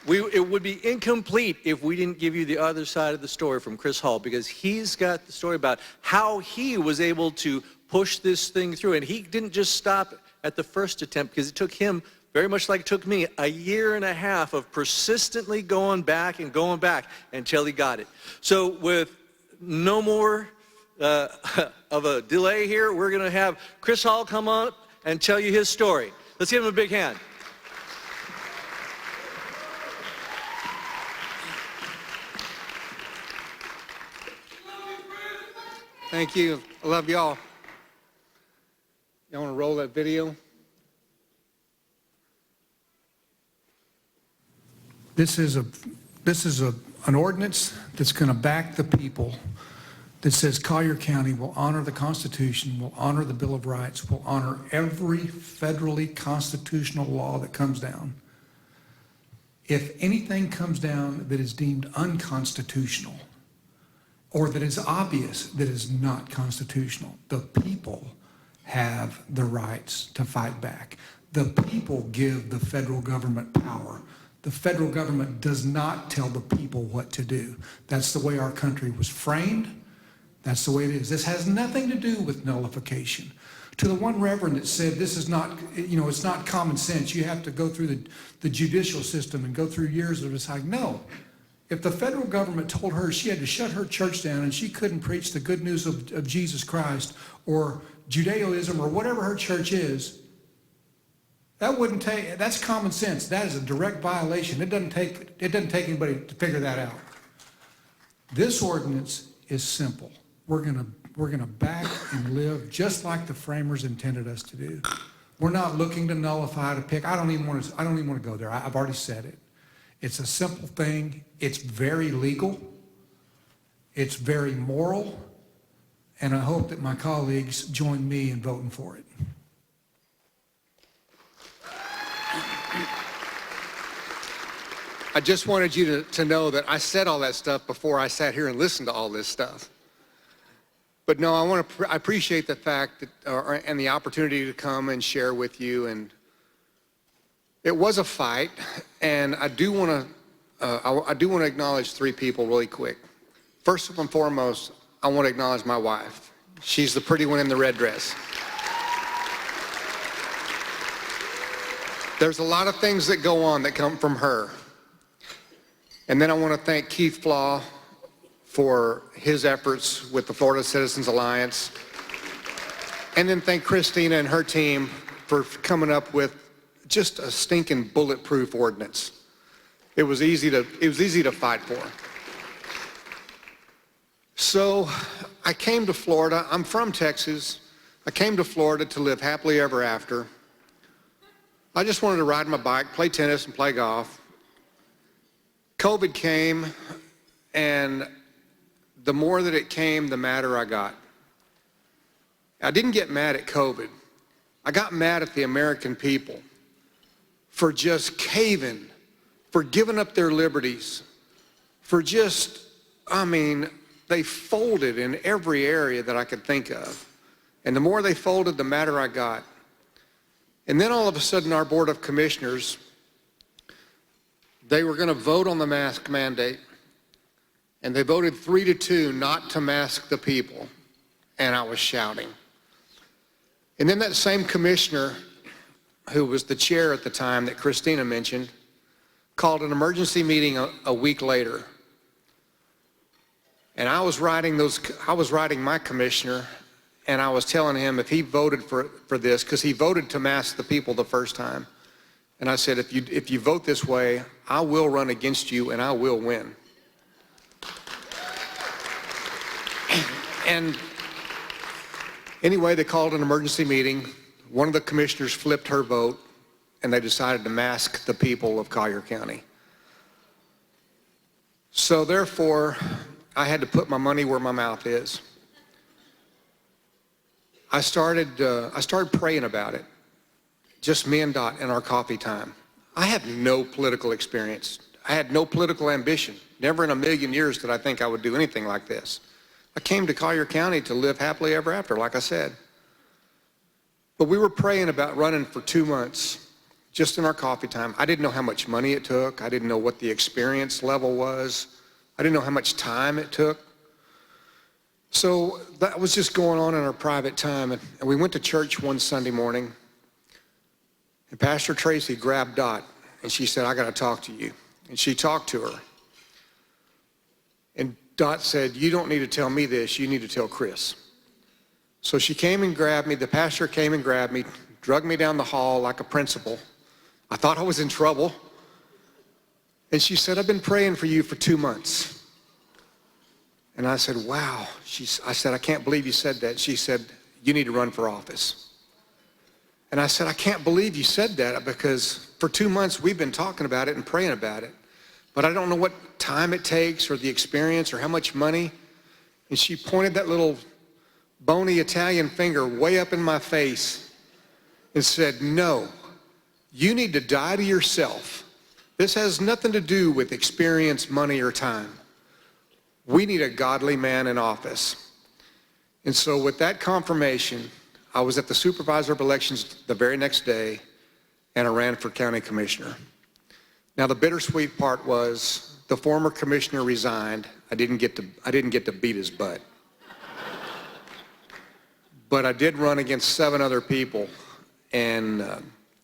it would be incomplete if we didn't give you the other side of the story from Chris Hall, because he's got the story about how he was able to push this thing through. And he didn't just stop at the first attempt, because it took him, very much like it took me, a year and a half of persistently going back until he got it. So with no more of a delay here, we're going to have Chris Hall come up and tell you his story. Let's give him a big hand. Thank you. I love y'all. Y'all want to roll that video? This is an ordinance that's going to back the people, that says Collier County will honor the Constitution, will honor the Bill of Rights, will honor every federally constitutional law that comes down. If anything comes down that is deemed unconstitutional, or that is obvious that is not constitutional, the people have the rights to fight back. The people give the federal government power. The federal government does not tell the people what to do. That's the way our country was framed. That's the way it is. This has nothing to do with nullification. To the one reverend that said this is not, it's not common sense. You have to go through the judicial system and go through years of it's like, no. If the federal government told her she had to shut her church down and she couldn't preach the good news of Jesus Christ or Judaism or whatever her church is, that's common sense. That is a direct violation. It doesn't take anybody to figure that out. This ordinance is simple. We're gonna back and live just like the framers intended us to do. We're not looking to nullify, to pick. I don't even want to go there. I've already said it. It's a simple thing. It's very legal. It's very moral. And I hope that my colleagues join me in voting for it. I just wanted you to know that I said all that stuff before I sat here and listened to all this stuff. But no, I appreciate the fact that, and the opportunity to come and share with you. And it was a fight, and I do want to acknowledge three people really quick. First and foremost, I want to acknowledge my wife. She's the pretty one in the red dress. There's a lot of things that go on that come from her. And then I want to thank Keith Flaw for his efforts with the Florida Citizens Alliance. And then thank Christina and her team for coming up with just a stinking bulletproof ordinance. It was easy to fight for. So I came to Florida. I'm from Texas. I came to Florida to live happily ever after. I just wanted to ride my bike, play tennis, and play golf. COVID came, and the more that it came, the madder I got. I didn't get mad at COVID. I got mad at the American people for just caving, for giving up their liberties, for just, they folded in every area that I could think of. And the more they folded, the madder I got. And then all of a sudden, our Board of Commissioners, they were going to vote on the mask mandate, and they voted 3-2 not to mask the people, and I was shouting. And then that same commissioner, who was the chair at the time that Christina mentioned, called an emergency meeting a week later. And I was writing my commissioner, and I was telling him if he voted for this, because he voted to mask the people the first time. And I said, if you vote this way, I will run against you and I will win. And anyway, they called an emergency meeting. One of the commissioners flipped her vote, and they decided to mask the people of Collier County. So therefore, I had to put my money where my mouth is. I started praying about it. Just me and Dot in our coffee time. I had no political experience. I had no political ambition. Never in a million years did I think I would do anything like this. I came to Collier County to live happily ever after, like I said. But we were praying about running for 2 months, just in our coffee time. I didn't know how much money it took. I didn't know what the experience level was. I didn't know how much time it took. So that was just going on in our private time. And we went to church one Sunday morning, and Pastor Tracy grabbed Dot, and she said, I got to talk to you. And she talked to her. And Dot said, you don't need to tell me this, you need to tell Chris. So she came and grabbed me, the pastor came and grabbed me, dragged me down the hall like a principal. I thought I was in trouble. And she said, I've been praying for you for 2 months. And I said, wow. I said, I can't believe you said that. She said, you need to run for office. And I said, I can't believe you said that, because for 2 months we've been talking about it and praying about it. But I don't know what time it takes or the experience or how much money. And she pointed that little bony Italian finger way up in my face and said, no, you need to die to yourself. This has nothing to do with experience, money, or time. We need a godly man in office. And so with that confirmation, I was at the supervisor of elections the very next day, and I ran for county commissioner. Now the bittersweet part was the former commissioner resigned. I didn't get to beat his butt. But I did run against 7 other people and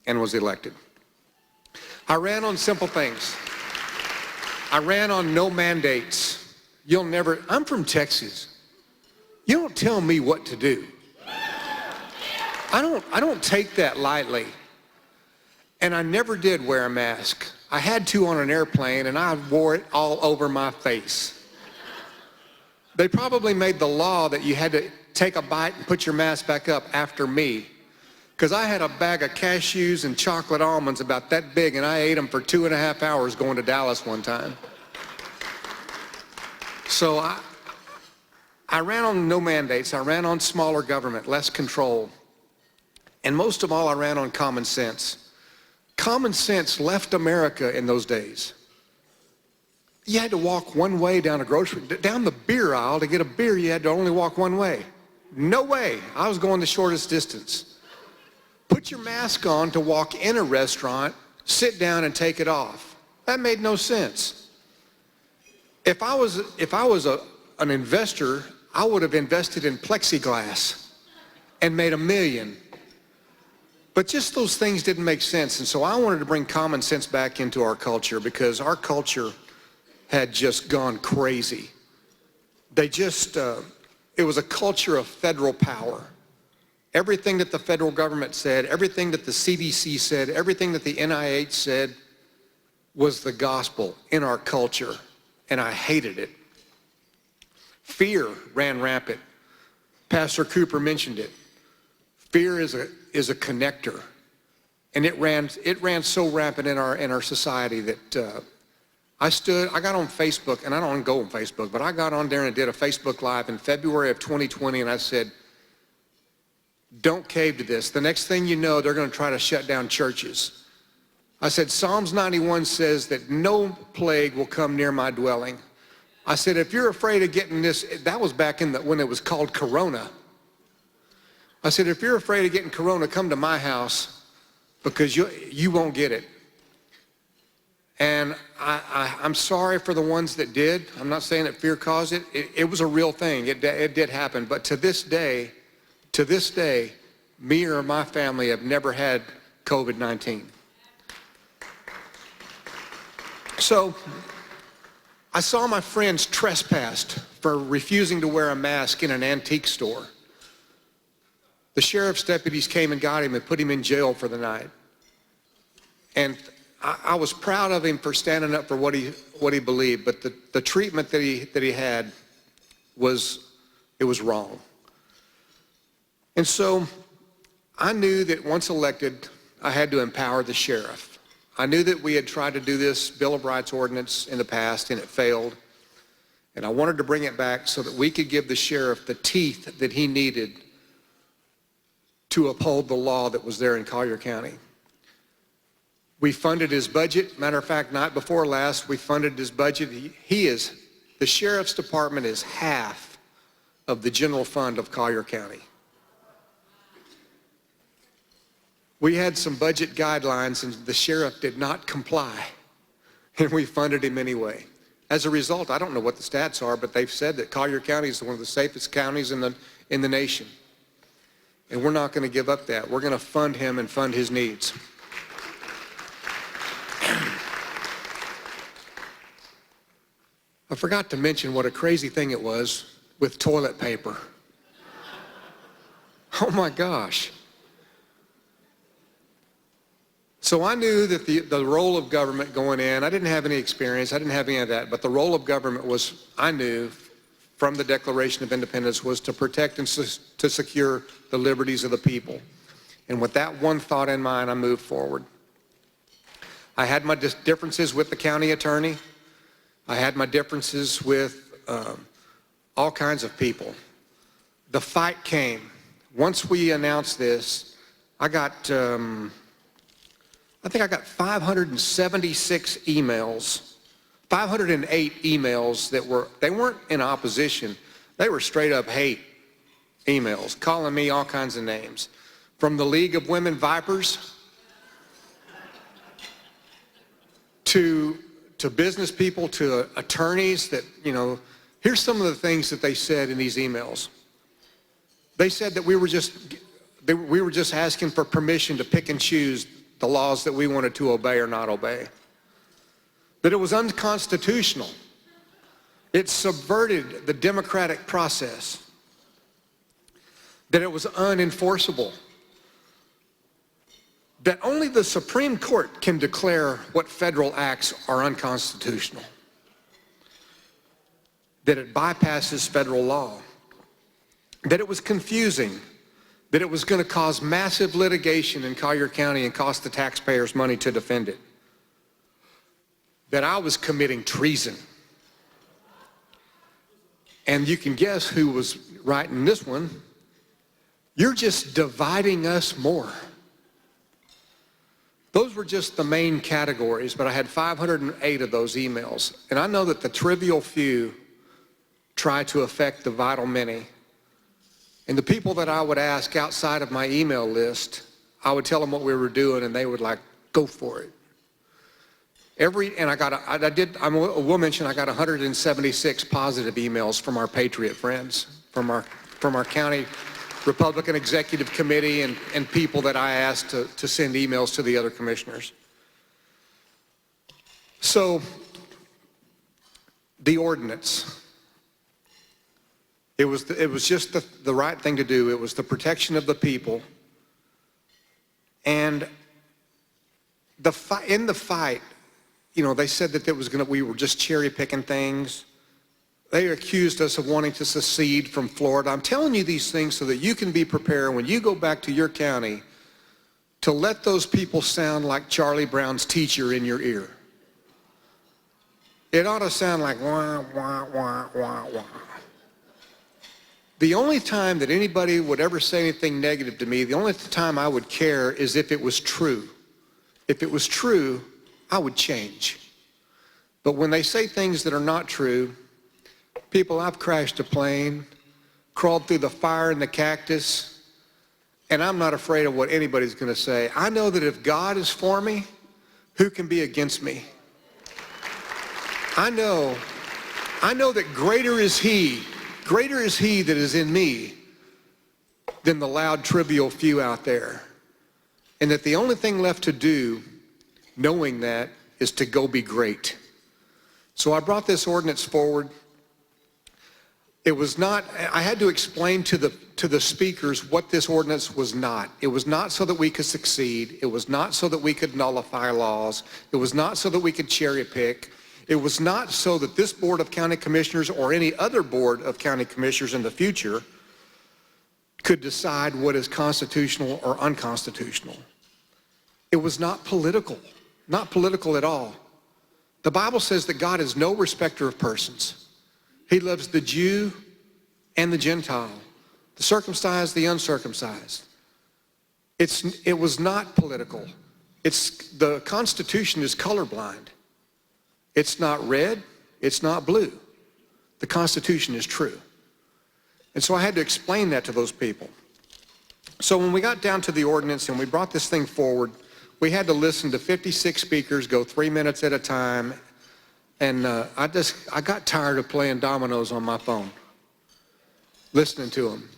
was elected. I ran on simple things. I ran on no mandates. I'm from Texas. You don't tell me what to do. I don't take that lightly. And I never did wear a mask. I had to on an airplane, and I wore it all over my face. They probably made the law that you had to take a bite and put your mask back up after me, because I had a bag of cashews and chocolate almonds about that big, and I ate them for 2.5 hours going to Dallas one time. So I ran on no mandates. I ran on smaller government, less control. And most of all, I ran on common sense. Common sense left America in those days. You had to walk one way down the beer aisle. To get a beer, you had to only walk one way. No way. I was going the shortest distance. Put your mask on to walk in a restaurant, sit down and take it off. That made no sense. If I was an investor, I would have invested in plexiglass and made $1 million. But just those things didn't make sense. And so I wanted to bring common sense back into our culture, because our culture had just gone crazy. It was a culture of federal power. Everything that the federal government said, everything that the CDC said, everything that the NIH said was the gospel in our culture, and I hated it. Fear ran rampant. Pastor Cooper mentioned it. Fear is a connector, and it ran so rampant in our society that I got on Facebook, and I don't go on Facebook, but I got on there and did a Facebook Live in February of 2020, and I said, don't cave to this. The next thing you know, they're going to try to shut down churches. I said, Psalms 91 says that no plague will come near my dwelling. I said, if you're afraid of getting this, that was back when it was called Corona. I said, if you're afraid of getting Corona, come to my house, because you won't get it. And I'm sorry for the ones that did. I'm not saying that fear caused it. It was a real thing. It did happen. But to this day, me or my family have never had COVID-19. So I saw my friends trespassed for refusing to wear a mask in an antique store. The sheriff's deputies came and got him and put him in jail for the night. And I was proud of him for standing up for what he believed, but the treatment that he had was wrong. And so I knew that once elected, I had to empower the sheriff. I knew that we had tried to do this Bill of Rights ordinance in the past, and it failed. And I wanted to bring it back so that we could give the sheriff the teeth that he needed to uphold the law that was there in Collier County. We funded his budget. Matter of fact, night before last, we funded his budget. The sheriff's department is half of the general fund of Collier County. We had some budget guidelines and the sheriff did not comply, and we funded him anyway. As a result, I don't know what the stats are, but they've said that Collier County is one of the safest counties in the nation. And we're not going to give up that. We're going to fund him and fund his needs. I forgot to mention what a crazy thing it was with toilet paper. Oh my gosh. So I knew that the role of government going in, I didn't have any experience, I didn't have any of that, but the role of government was, I knew from the Declaration of Independence, was to protect and to secure the liberties of the people. And with that one thought in mind, I moved forward. I had my differences with the county attorney. I had my differences with all kinds of people. The fight came. Once we announced this, I think I got 576 emails, 508 emails they weren't in opposition. They were straight up hate emails, calling me all kinds of names. From the League of Women Vipers to business people, to attorneys that, here's some of the things that they said in these emails. They said that we were just asking for permission to pick and choose the laws that we wanted to obey or not obey. That it was unconstitutional. It subverted the democratic process. That it was unenforceable. That only the Supreme Court can declare what federal acts are unconstitutional. That it bypasses federal law. That it was confusing. That it was going to cause massive litigation in Collier County and cost the taxpayers money to defend it. That I was committing treason. And you can guess who was writing this one. You're just dividing us more. Those were just the main categories, but I had 508 of those emails. And I know that the trivial few try to affect the vital many. And the people that I would ask outside of my email list, I would tell them what we were doing, and they would go for it. I will mention I got 176 positive emails from our Patriot friends, from our county Republican Executive Committee and people that I asked to send emails to the other commissioners. So, the ordinance. It was just the right thing to do. It was the protection of the people. And in the fight, they said that we were just cherry picking things. They accused us of wanting to secede from Florida. I'm telling you these things so that you can be prepared when you go back to your county to let those people sound like Charlie Brown's teacher in your ear. It ought to sound like wah, wah, wah, wah, wah. The only time that anybody would ever say anything negative to me, the only time I would care is if it was true. If it was true, I would change. But when they say things that are not true, people, I've crashed a plane, crawled through the fire and the cactus, and I'm not afraid of what anybody's going to say. I know that if God is for me, who can be against me? I know that greater is He that is in me than the loud, trivial few out there. And that the only thing left to do, knowing that, is to go be great. So I brought this ordinance forward. It was not, I had to explain to the speakers what this ordinance was not. It was not so that we could succeed. It was not so that we could nullify laws. It was not so that we could cherry pick. It was not so that this Board of County Commissioners or any other Board of County Commissioners in the future could decide what is constitutional or unconstitutional. It was not political at all. The Bible says that God is no respecter of persons. He loves the Jew and the Gentile, the circumcised, the uncircumcised. It was not political. The Constitution is colorblind. It's not red, it's not blue. The Constitution is true. And so I had to explain that to those people. So when we got down to the ordinance and we brought this thing forward, we had to listen to 56 speakers go 3 minutes at a time. And I got tired of playing dominoes on my phone, listening to them.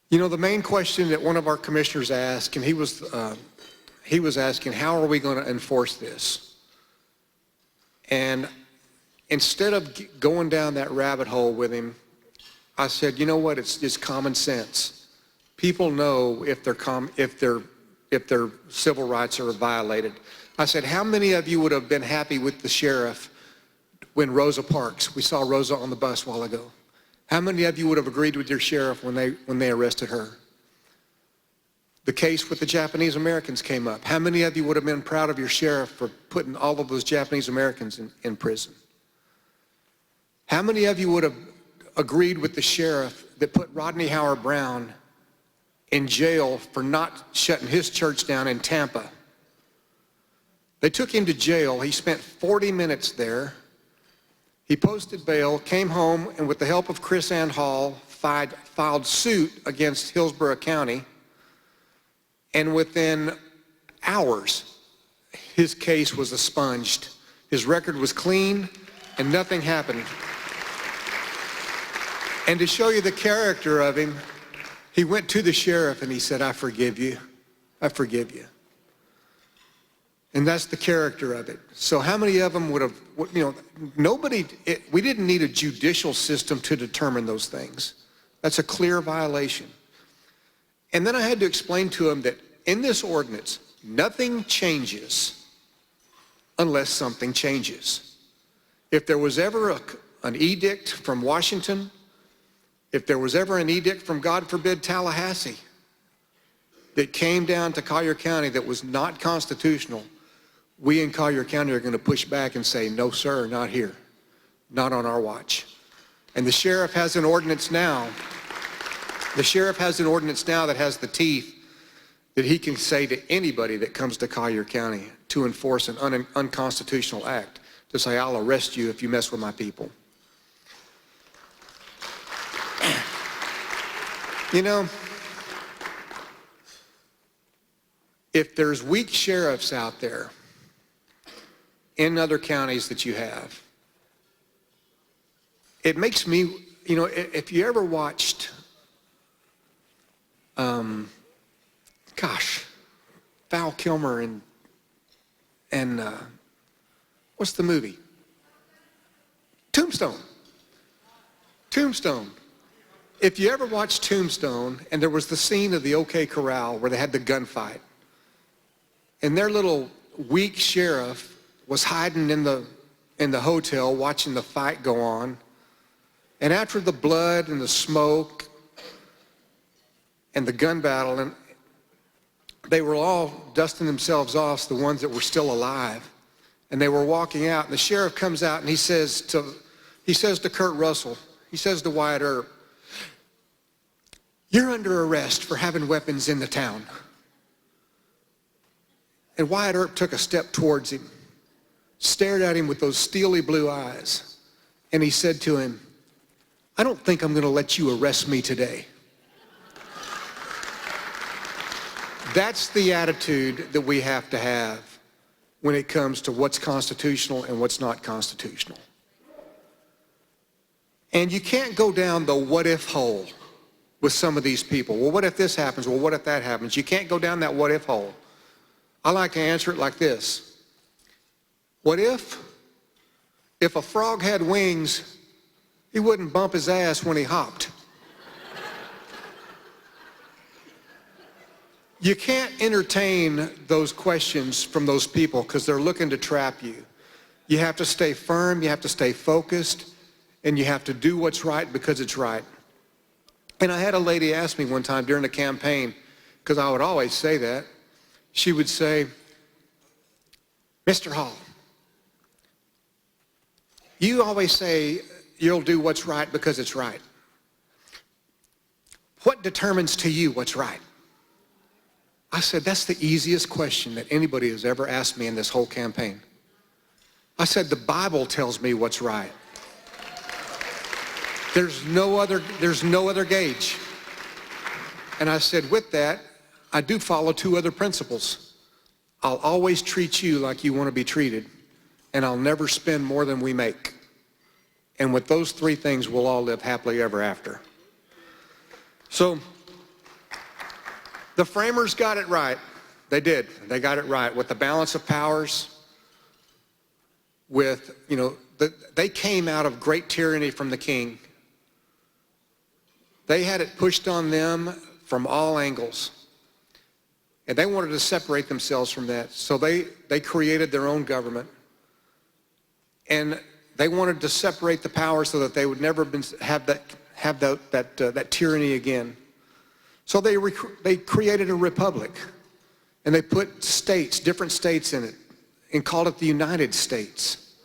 You know, the main question that one of our commissioners asked, and he was asking, how are we going to enforce this? And instead of going down that rabbit hole with him, I said, you know what, it's just common sense. People know if their civil rights are violated. I said, how many of you would have been happy with the sheriff when Rosa Parks, we saw Rosa on the bus a while ago. How many of you would have agreed with your sheriff when they arrested her? The case with the Japanese Americans came up. How many of you would have been proud of your sheriff for putting all of those Japanese Americans in prison? How many of you would have agreed with the sheriff that put Rodney Howard Brown in jail for not shutting his church down in Tampa? They took him to jail. He spent 40 minutes there. He posted bail, came home, and with the help of Chris Ann Hall, filed suit against Hillsborough County. And within hours, his case was expunged. His record was clean, and nothing happened. And to show you the character of him, he went to the sheriff and he said, I forgive you. I forgive you. And that's the character of it. So how many of them would have, you know, we didn't need a judicial system to determine those things. That's a clear violation. And then I had to explain to him that in this ordinance, nothing changes unless something changes. If there was ever an edict from Washington, if there was ever an edict from, God forbid, Tallahassee, that came down to Collier County that was not constitutional, we in Collier County are going to push back and say, no, sir, not here, not on our watch. And the sheriff has an ordinance now. The sheriff has an ordinance now that has the teeth that he can say to anybody that comes to Collier County to enforce an unconstitutional act, to say, I'll arrest you if you mess with my people. You know, if there's weak sheriffs out there in other counties that you have, it makes me, you know, if you ever watched, Val Kilmer and what's the movie? Tombstone. If you ever watched Tombstone, and there was the scene of the OK Corral where they had the gunfight, and their little weak sheriff was hiding in the hotel watching the fight go on, and after the blood and the smoke and the gun battle, and they were all dusting themselves off, the ones that were still alive, and they were walking out, and the sheriff comes out and he says to Kurt Russell, he says to Wyatt Earp, you're under arrest for having weapons in the town. And Wyatt Earp took a step towards him, stared at him with those steely blue eyes, and he said to him, I don't think I'm going to let you arrest me today. That's the attitude that we have to have when it comes to what's constitutional and what's not constitutional. And you can't go down the what if hole with some of these people. Well, what if this happens? Well, what if that happens? You can't go down that what if hole. I like to answer it like this. What if a frog had wings, he wouldn't bump his ass when he hopped? You can't entertain those questions from those people because they're looking to trap you. You have to stay firm, you have to stay focused, and you have to do what's right because it's right. And I had a lady ask me one time during the campaign, because I would always say that, she would say, Mr. Hall, you always say you'll do what's right because it's right. What determines to you what's right? I said, that's the easiest question that anybody has ever asked me in this whole campaign. I said, the Bible tells me what's right. There's no other gauge. And I said, with that, I do follow two other principles. I'll always treat you like you want to be treated, and I'll never spend more than we make. And with those three things, we'll all live happily ever after. So the framers got it right. They did. They got it right with the balance of powers, with, they came out of great tyranny from the king. They had it pushed on them from all angles. And they wanted to separate themselves from that. So they created their own government. And they wanted to separate the powers so that they would never have that tyranny again. So they created a republic. And they put states, different states in it, and called it the United States.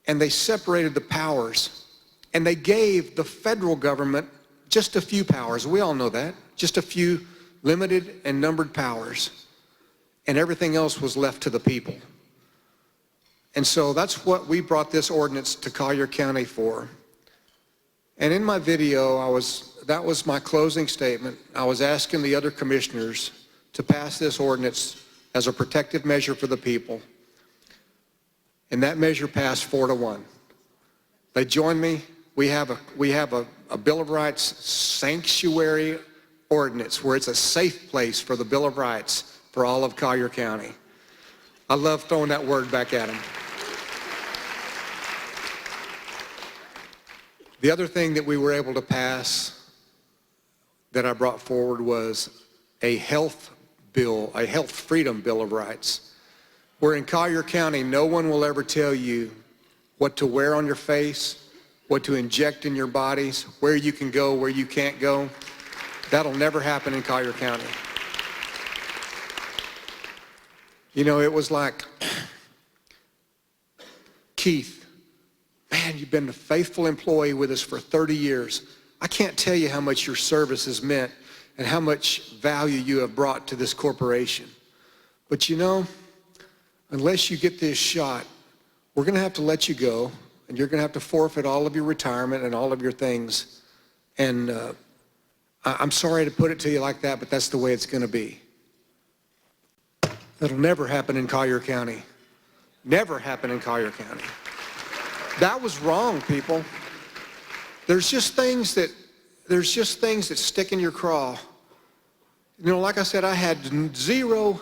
And they separated the powers. And they gave the federal government just a few powers. We all know that. Just a few limited and numbered powers. And everything else was left to the people. And so that's what we brought this ordinance to Collier County for. And in my video, that was my closing statement. I was asking the other commissioners to pass this ordinance as a protective measure for the people. And that measure passed 4-1. They joined me. We have a Bill of Rights sanctuary ordinance where it's a safe place for the Bill of Rights for all of Collier County. I love throwing that word back at them. The other thing that we were able to pass that I brought forward was a health bill, a health freedom Bill of Rights, where in Collier County, no one will ever tell you what to wear on your face, what to inject in your bodies, where you can go, where you can't go. That'll never happen in Collier County. It was like, Keith, man, you've been a faithful employee with us for 30 years. I can't tell you how much your service has meant and how much value you have brought to this corporation. But unless you get this shot, we're going to have to let you go, and you're going to have to forfeit all of your retirement and all of your things. And I'm sorry to put it to you like that, but that's the way it's going to be. That'll never happen in Collier County. Never happen in Collier County. That was wrong, people. There's just things that stick in your craw. Like I said, I had zero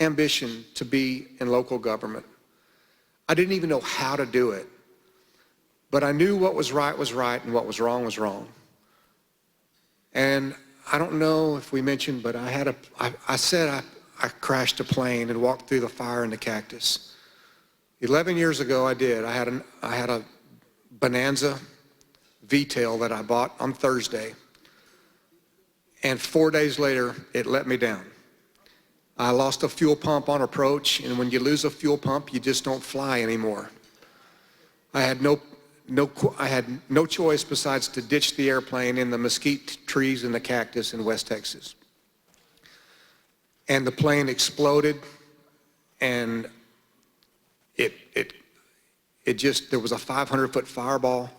ambition to be in local government. I didn't even know how to do it. But I knew what was right and what was wrong was wrong. And I don't know if we mentioned, but I said I crashed a plane and walked through the fire in the cactus. 11 years ago I did. I had a Bonanza V-tail that I bought on Thursday. And 4 days later, it let me down. I lost a fuel pump on approach, and when you lose a fuel pump, you just don't fly anymore. I had no choice besides to ditch the airplane in the mesquite trees and the cactus in West Texas. And the plane exploded, and there was a 500-foot fireball,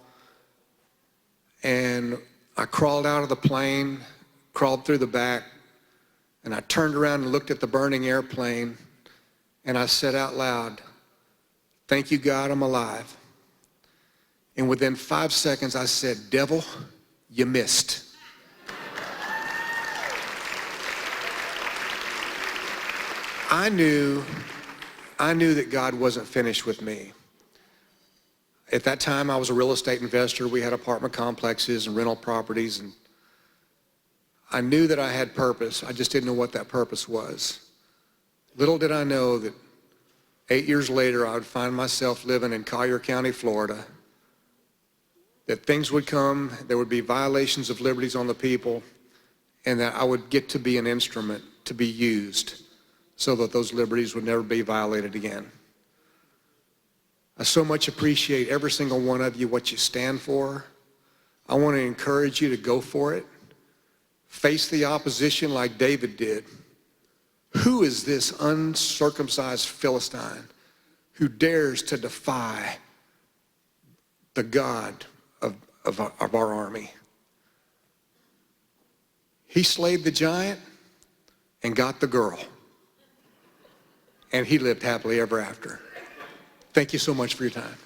and I crawled out of the plane, crawled through the back, and I turned around and looked at the burning airplane, and I said out loud, "Thank you, God, I'm alive." And within 5 seconds, I said, "Devil, you missed." I knew that God wasn't finished with me. At that time, I was a real estate investor. We had apartment complexes and rental properties, and I knew that I had purpose. I just didn't know what that purpose was. Little did I know that 8 years later, I would find myself living in Collier County, Florida, that things would come, there would be violations of liberties on the people, and that I would get to be an instrument to be used so that those liberties would never be violated again. I so much appreciate every single one of you, what you stand for. I want to encourage you to go for it. Face the opposition like David did. Who is this uncircumcised Philistine who dares to defy the God of our army? He slayed the giant and got the girl. And he lived happily ever after. Thank you so much for your time.